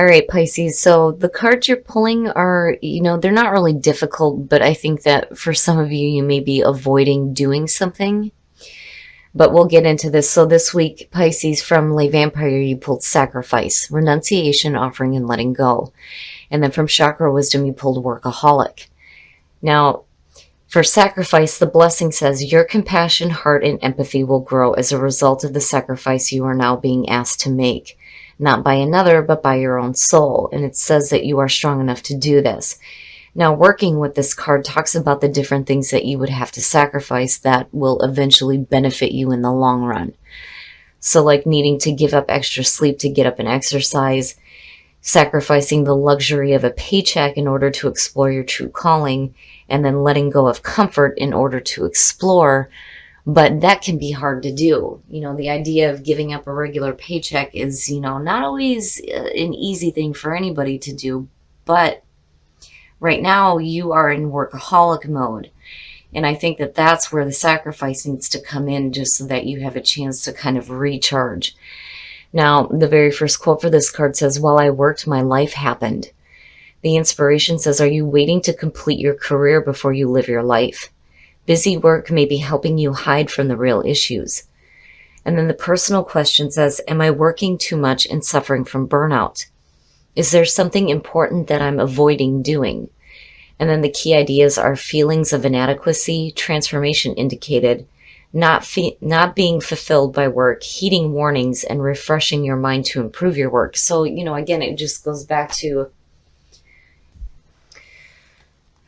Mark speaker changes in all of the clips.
Speaker 1: All right, Pisces. So the cards you're pulling are, they're not really difficult, but I think that for some of you, you may be avoiding doing something. But we'll get into this. So this week, Pisces, from Le Vampire, you pulled sacrifice, renunciation, offering, and letting go. And then from Chakra Wisdom, you pulled workaholic. Now, for sacrifice, the blessing says your compassion, heart, and empathy will grow as a result of the sacrifice you are now being asked to make. Not by another, but by your own soul. And it says that you are strong enough to do this. Now, working with this card talks about the different things that you would have to sacrifice that will eventually benefit you in the long run. So like needing to give up extra sleep to get up and exercise, sacrificing the luxury of a paycheck in order to explore your true calling, and then letting go of comfort in order to explore. But that can be hard to do. The idea of giving up a regular paycheck is, not always an easy thing for anybody to do. But right now you are in workaholic mode. And I think that that's where the sacrifice needs to come in, just so that you have a chance to kind of recharge. Now, the very first quote for this card says, "While I worked, my life happened." The inspiration says, "Are you waiting to complete your career before you live your life? Busy work may be helping you hide from the real issues." And then the personal question says, "Am I working too much and suffering from burnout? Is there something important that I'm avoiding doing?" And then the key ideas are feelings of inadequacy, transformation indicated, not being fulfilled by work, heeding warnings, and refreshing your mind to improve your work. So, again, it just goes back to,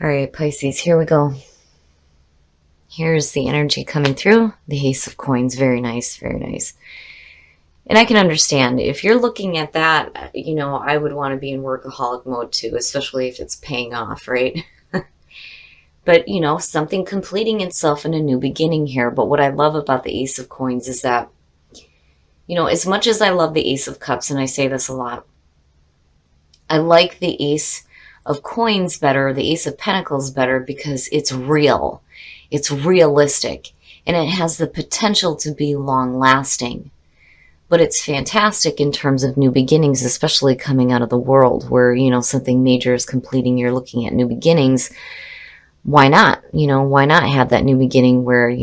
Speaker 1: all right, Pisces, here we go. Here's the energy coming through. The Ace of Coins. Very nice, very nice. And I can understand if you're looking at that, I would want to be in workaholic mode too, especially if it's paying off, right? But, something completing itself in a new beginning here. But what I love about the Ace of Coins is that, as much as I love the Ace of Cups, and I say this a lot, I like the Ace of Coins better, the Ace of Pentacles better, because it's real. It's realistic. And it has the potential to be long-lasting. But it's fantastic in terms of new beginnings, especially coming out of the world where, something major is completing. You're looking at new beginnings. Why not? Why not have that new beginning where,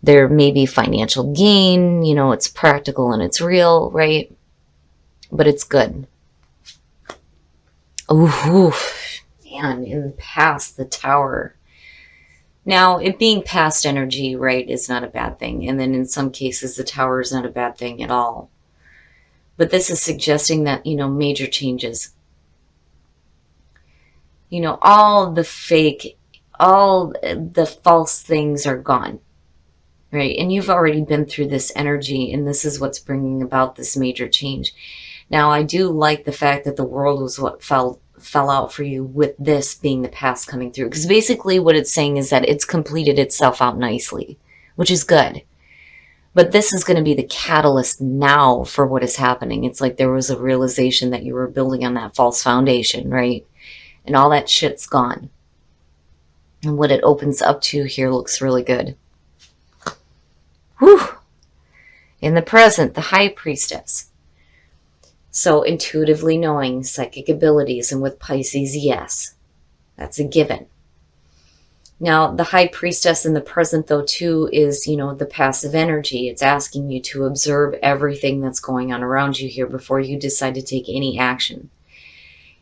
Speaker 1: there may be financial gain, it's practical and it's real, right? But it's good. Ooh, man, in the past, the Tower. Now, it being past energy, right, is not a bad thing. And then in some cases, the Tower is not a bad thing at all. But this is suggesting that, major changes. All the fake, all the false things are gone, right? And you've already been through this energy, and this is what's bringing about this major change. Now, I do like the fact that the world was what fell out for you, with this being the past coming through. Because basically what it's saying is that it's completed itself out nicely, which is good. But this is going to be the catalyst now for what is happening. It's like there was a realization that you were building on that false foundation, right? And all that shit's gone. And what it opens up to here looks really good. Whew. In the present, the High Priestess. So intuitively knowing, psychic abilities, and with Pisces, yes, that's a given. Now, the High Priestess in the present, though, too, is, the passive energy. It's asking you to observe everything that's going on around you here before you decide to take any action.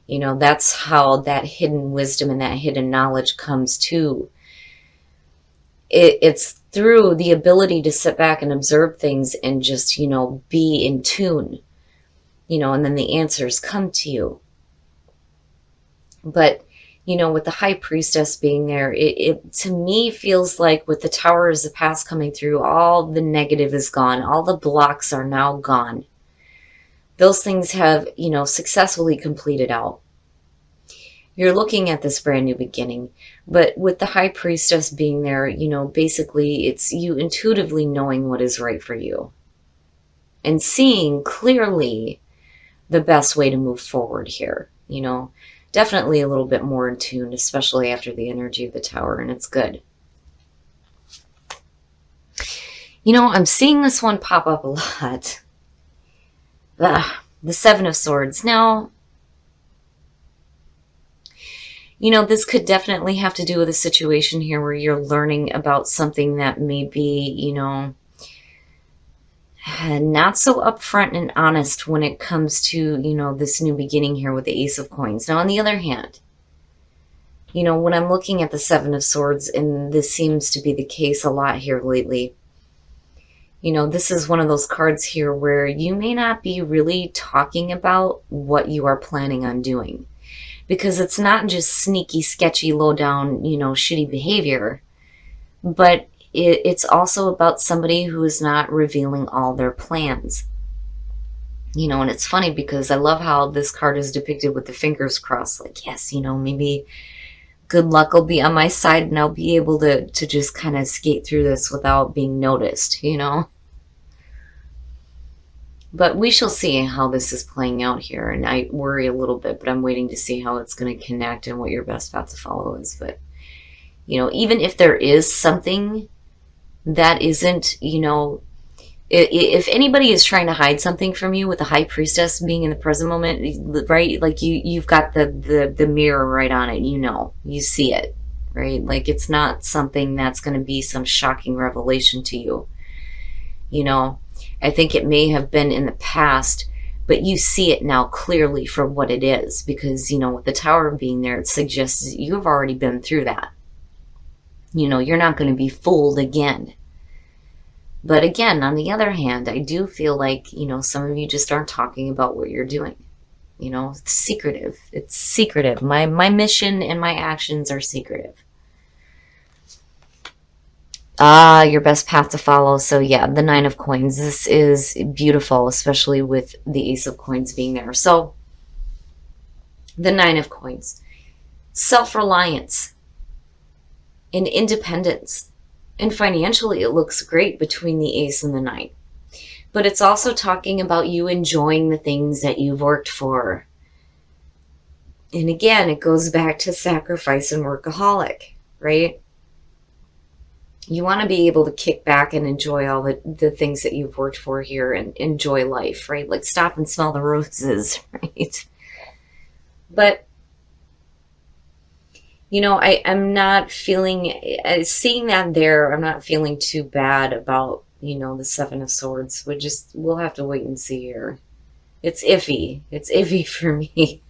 Speaker 1: That's how that hidden wisdom and that hidden knowledge comes to. It's through the ability to sit back and observe things and just, be in tune. And then the answers come to you. But, with the High Priestess being there, it to me feels like with the Tower as the past coming through, all the negative is gone. All the blocks are now gone. Those things have, successfully completed out. You're looking at this brand new beginning. But with the High Priestess being there, basically it's you intuitively knowing what is right for you. And seeing clearly the best way to move forward here. Definitely a little bit more in tune, especially after the energy of the Tower, and it's good. I'm seeing this one pop up a lot. The Seven of Swords. Now, this could definitely have to do with a situation here where you're learning about something that may be, not so upfront and honest when it comes to, this new beginning here with the Ace of Coins. Now, on the other hand, when I'm looking at the Seven of Swords, and this seems to be the case a lot here lately, this is one of those cards here where you may not be really talking about what you are planning on doing. Because it's not just sneaky, sketchy, low down, shitty behavior, but it's also about somebody who is not revealing all their plans. And it's funny because I love how this card is depicted with the fingers crossed. Like, yes, maybe good luck will be on my side and I'll be able to just kind of skate through this without being noticed, But we shall see how this is playing out here. And I worry a little bit, but I'm waiting to see how it's going to connect and what your best path to follow is. But, even if there is something that isn't, if anybody is trying to hide something from you with the High Priestess being in the present moment, right? Like you've got the mirror right on it, you see it, right? Like it's not something that's going to be some shocking revelation to you, I think it may have been in the past, but you see it now clearly for what it is because, with the Tower being there, it suggests you've already been through that. You're not going to be fooled again. But again, on the other hand, I do feel like, some of you just aren't talking about what you're doing. It's secretive. It's secretive. My mission and my actions are secretive. Your best path to follow. So yeah, the Nine of Coins. This is beautiful, especially with the Ace of Coins being there. So the Nine of Coins. Self-reliance and independence. And financially, it looks great between the Ace and the Nine. But it's also talking about you enjoying the things that you've worked for. And again, it goes back to sacrifice and workaholic, right? You want to be able to kick back and enjoy all the things that you've worked for here and enjoy life, right? Like stop and smell the roses, right? But, I'm not feeling, seeing that there, I'm not feeling too bad about, the Seven of Swords. We'll have to wait and see here. It's iffy. It's iffy for me.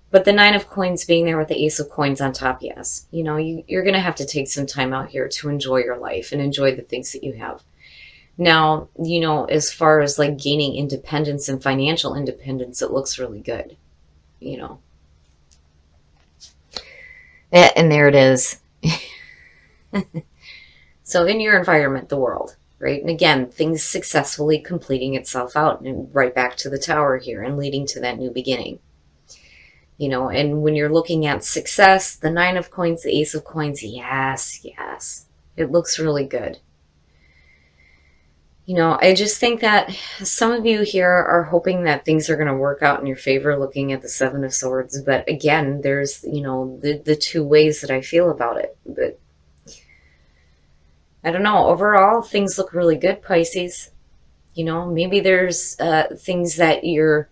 Speaker 1: But the Nine of Coins being there with the Ace of Coins on top, yes. You're going to have to take some time out here to enjoy your life and enjoy the things that you have. Now, as far as like gaining independence and financial independence, it looks really good, Yeah, and there it is. So in your environment, the world, right? And again, things successfully completing itself out and right back to the Tower here and leading to that new beginning. And when you're looking at success, the Nine of Coins, the Ace of Coins, yes, it looks really good. I just think that some of you here are hoping that things are going to work out in your favor looking at the Seven of Swords. But again, there's, the two ways that I feel about it. But I don't know. Overall, things look really good, Pisces. Maybe there's things that you're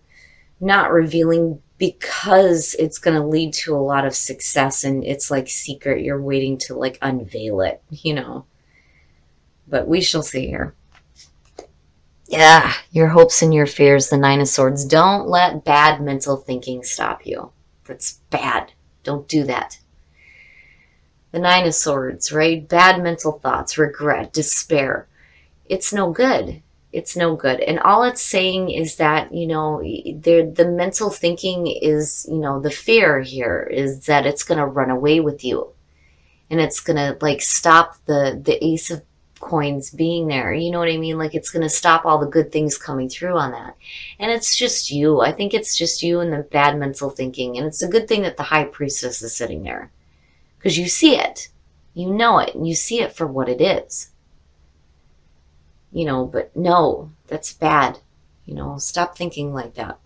Speaker 1: not revealing because it's going to lead to a lot of success and it's like secret. You're waiting to like unveil it, But we shall see here. Yeah, your hopes and your fears, the Nine of Swords. Don't let bad mental thinking stop you. That's bad. Don't do that. The Nine of Swords, right? Bad mental thoughts, regret, despair. It's no good. It's no good. And all it's saying is that, the mental thinking is, the fear here is that it's going to run away with you. And it's going to like stop the Ace of Coins being there. You know what I mean? Like it's going to stop all the good things coming through on that. And it's just you. I think it's just you and the bad mental thinking. And it's a good thing that the High Priestess is sitting there. Because you see it. You know it. And you see it for what it is. But no, that's bad. Stop thinking like that.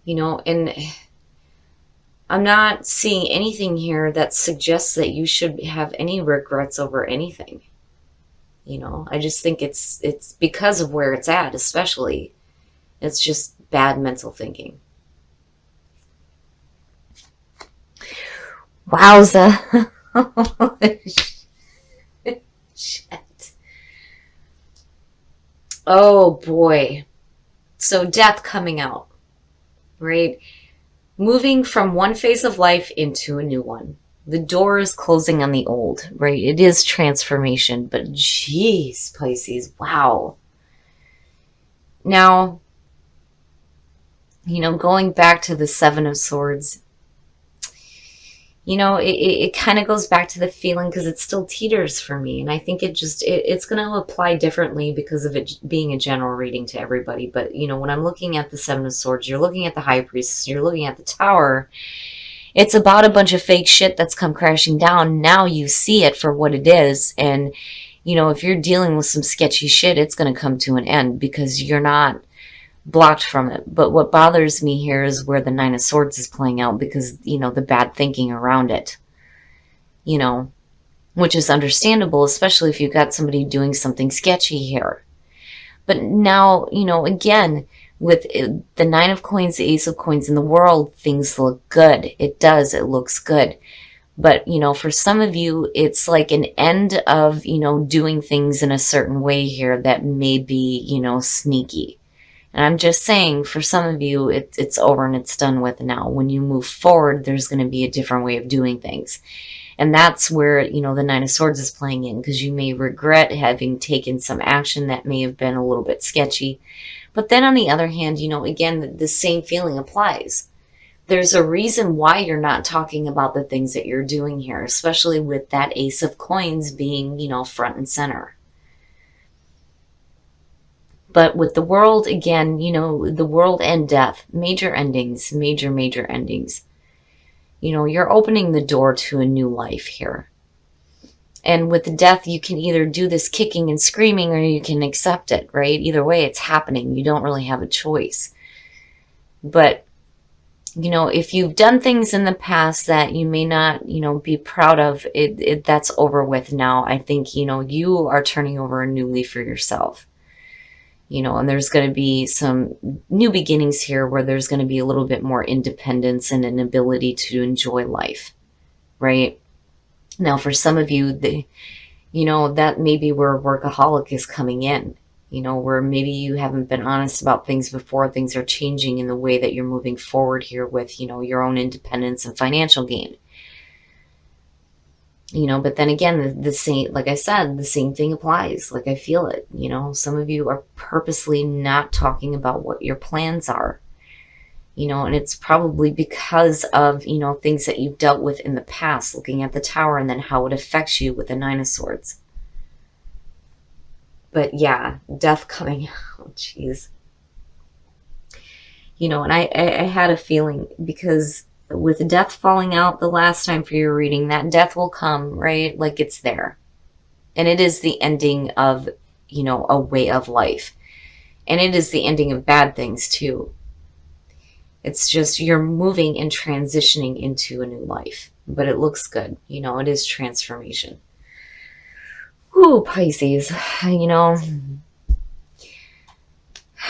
Speaker 1: And I'm not seeing anything here that suggests that you should have any regrets over anything. I just think it's because of where it's at, especially. It's just bad mental thinking. Wowza. Shit. Oh boy. So death coming out, right? Moving from one phase of life into a new one. The door is closing on the old, right? It is transformation, but geez, Pisces, wow. Now, going back to the Seven of Swords, it kind of goes back to the feeling because it still teeters for me. And I think it's going to apply differently because of it being a general reading to everybody. But, when I'm looking at the Seven of Swords, you're looking at the High Priestess, you're looking at the Tower. It's about a bunch of fake shit that's come crashing down. Now you see it for what it is. And, if you're dealing with some sketchy shit, it's going to come to an end because you're not blocked from it. But what bothers me here is where the Nine of Swords is playing out because, the bad thinking around it, which is understandable, especially if you've got somebody doing something sketchy here. But now, again, with the Nine of Coins, the Ace of Coins in the world, things look good. It does. It looks good. But, for some of you, it's like an end of, doing things in a certain way here that may be, sneaky. And I'm just saying, for some of you, it's over and it's done with now. When you move forward, there's going to be a different way of doing things. And that's where, the Nine of Swords is playing in, because you may regret having taken some action that may have been a little bit sketchy. But then on the other hand, again, the same feeling applies. There's a reason why you're not talking about the things that you're doing here, especially with that Ace of Coins being, front and center. But with the world, again, the world and death, major endings, major endings. You're opening the door to a new life here. And with the death, you can either do this kicking and screaming or you can accept it, right? Either way, it's happening. You don't really have a choice. But, if you've done things in the past that you may not, be proud of, that's over with now. I think, you are turning over a new leaf for yourself. And there's going to be some new beginnings here where there's going to be a little bit more independence and an ability to enjoy life, right? Now, for some of you, that may be where workaholic is coming in, where maybe you haven't been honest about things before. Things are changing in the way that you're moving forward here with, your own independence and financial gain. But then again, the same, like I said, the same thing applies. Like I feel it, some of you are purposely not talking about what your plans are, and it's probably because of, things that you've dealt with in the past, looking at the Tower and then how it affects you with the Nine of Swords. But yeah, death coming out, jeez. And I had a feeling because with death falling out the last time for your reading, that death will come, right? Like it's there. And it is the ending of, a way of life. And it is the ending of bad things too. It's just you're moving and transitioning into a new life. But it looks good. It is transformation. Ooh, Pisces,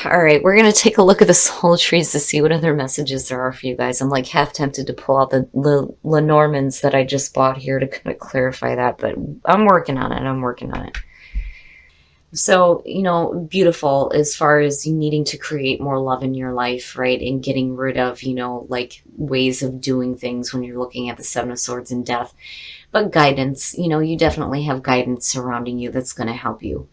Speaker 1: All right, we're going to take a look at the soul trees to see what other messages there are for you guys. I'm like half tempted to pull out the Lenormands that I just bought here to kind of clarify that, but I'm working on it. So, beautiful as far as you needing to create more love in your life, right? And getting rid of, like ways of doing things when you're looking at the Seven of Swords and death. But guidance, you definitely have guidance surrounding you that's going to help you.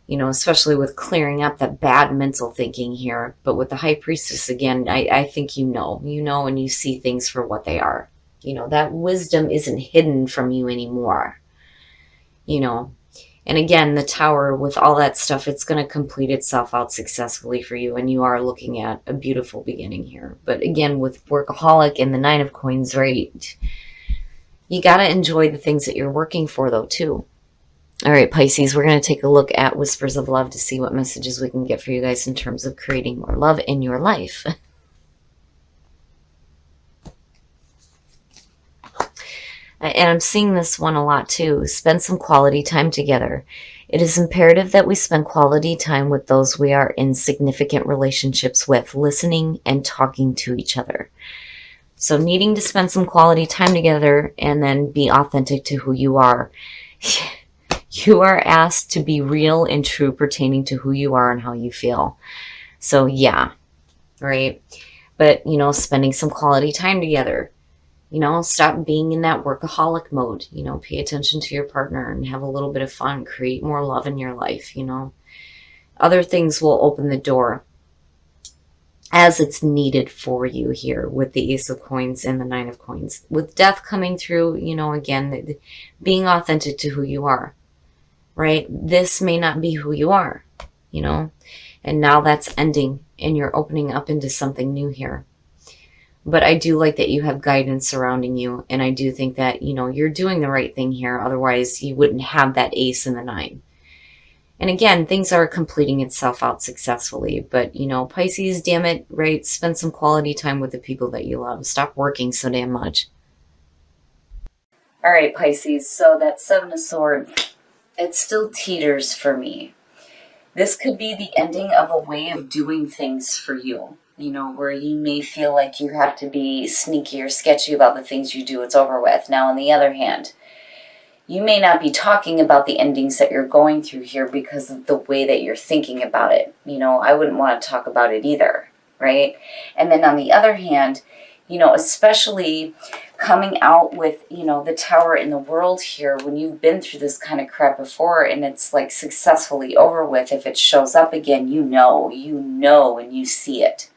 Speaker 1: Especially with clearing up that bad mental thinking here. But with the High Priestess, again, I think and you see things for what they are. That wisdom isn't hidden from you anymore. And again, the Tower, with all that stuff, it's going to complete itself out successfully for you. And you are looking at a beautiful beginning here. But again, with Workaholic and the Nine of Coins, right, you got to enjoy the things that you're working for, though, too. All right, Pisces, we're going to take a look at Whispers of Love to see what messages we can get for you guys in terms of creating more love in your life. And I'm seeing this one a lot too. Spend some quality time together. It is imperative that we spend quality time with those we are in significant relationships with, listening and talking to each other. So needing to spend some quality time together and then be authentic to who you are. You are asked to be real and true pertaining to who you are and how you feel. So yeah, right? But, spending some quality time together. Stop being in that workaholic mode. Pay attention to your partner and have a little bit of fun. Create more love in your life. Other things will open the door as it's needed for you here with the Ace of Coins and the Nine of Coins. With death coming through, again, being authentic to who you are, right? This may not be who you are, and now that's ending and you're opening up into something new here. But I do like that you have guidance surrounding you, and I do think that, you're doing the right thing here. Otherwise, you wouldn't have that ace and the nine. And again, things are completing itself out successfully. But, Pisces, damn it, right? Spend some quality time with the people that you love. Stop working so damn much. All right, Pisces, so that Seven of Swords, it still teeters for me. This could be the ending of a way of doing things for you. Where you may feel like you have to be sneaky or sketchy about the things you do, it's over with. Now, on the other hand, you may not be talking about the endings that you're going through here because of the way that you're thinking about it. I wouldn't want to talk about it either, right? And then on the other hand, especially coming out with, the Tower in the World here, when you've been through this kind of crap before and it's like successfully over with, if it shows up again, you know, and you see it.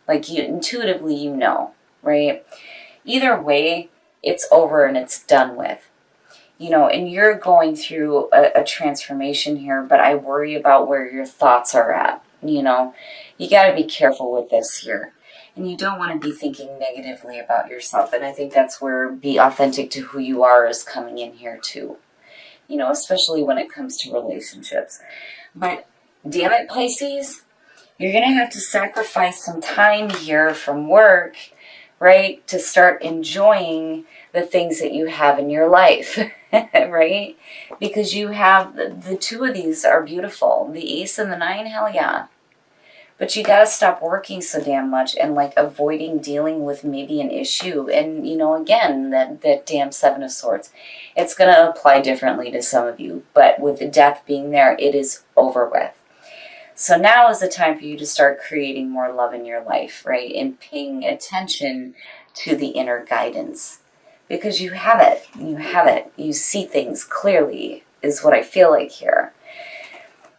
Speaker 1: Like you intuitively, right? Either way, it's over and it's done with. And you're going through a transformation here, but I worry about where your thoughts are at. You got to be careful with this here. And you don't want to be thinking negatively about yourself. And I think that's where be authentic to who you are is coming in here too. Especially when it comes to relationships. But damn it, Pisces, you're going to have to sacrifice some time here from work, right, to start enjoying the things that you have in your life, right? Because you have, the two of these are beautiful. The Ace and the Nine, hell yeah. But you got to stop working so damn much and like avoiding dealing with maybe an issue. And, again, that damn Seven of Swords. It's going to apply differently to some of you. But with the death being there, it is over with. So now is the time for you to start creating more love in your life, right? And paying attention to the inner guidance. Because you have it. You see things clearly is what I feel like here.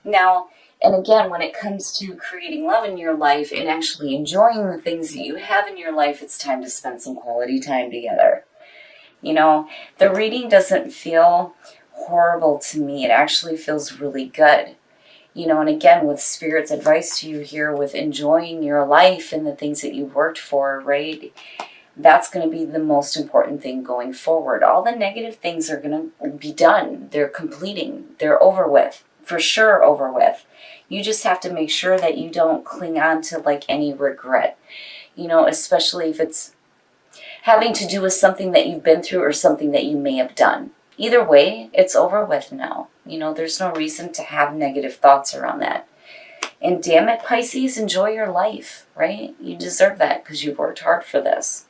Speaker 1: Now, and again, when it comes to creating love in your life and actually enjoying the things that you have in your life, it's time to spend some quality time together. The reading doesn't feel horrible to me. It actually feels really good. And again, with Spirit's advice to you here with enjoying your life and the things that you worked for, right? That's going to be the most important thing going forward. All the negative things are going to be done. They're completing. They're over with. For sure over with. You just have to make sure that you don't cling on to like any regret. Especially if it's having to do with something that you've been through or something that you may have done. Either way, it's over with now. There's no reason to have negative thoughts around that. And damn it, Pisces, enjoy your life, right? You deserve that because you've worked hard for this.